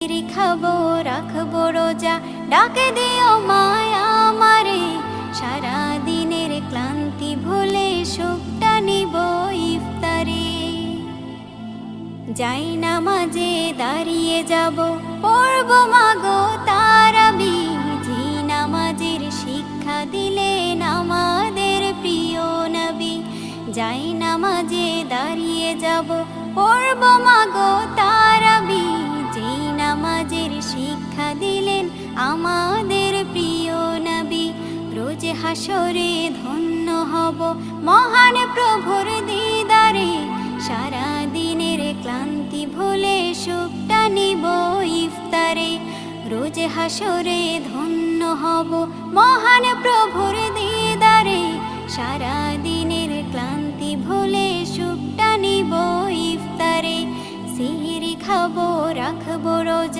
খাবো রাখবো রোজা, ডাকে দিও মায়া আমারে। সারা দিনের ক্লান্তি ভুলে সুখটা নিব ইফতারে। যাই নামাজে দাঁড়িয়ে যাব, পড়ব মাগো তারাবি। যে নামাজের শিক্ষা দিলেন আমাদের প্রিয় নবী। যাই নামাজে দাঁড়িয়ে যাব, পড়ব মাগো তারাবি। যে নামাজের শিক্ষা দিলেন আমাদের প্রিয় নবী। রোজ হাসরে ধন্য হব মহান প্রভুর দিদারে। সারা দিনের ক্লান্তি ভুলে সুখটা নিব ইফতারে। রোজ হাসরে ধন্য হব মহান প্রভুর দিদারে। সারা দিনের ক্লান্তি ভুলে সুখটা নিব ইফতারে। সিহরি খাবো রাখবো রোজা।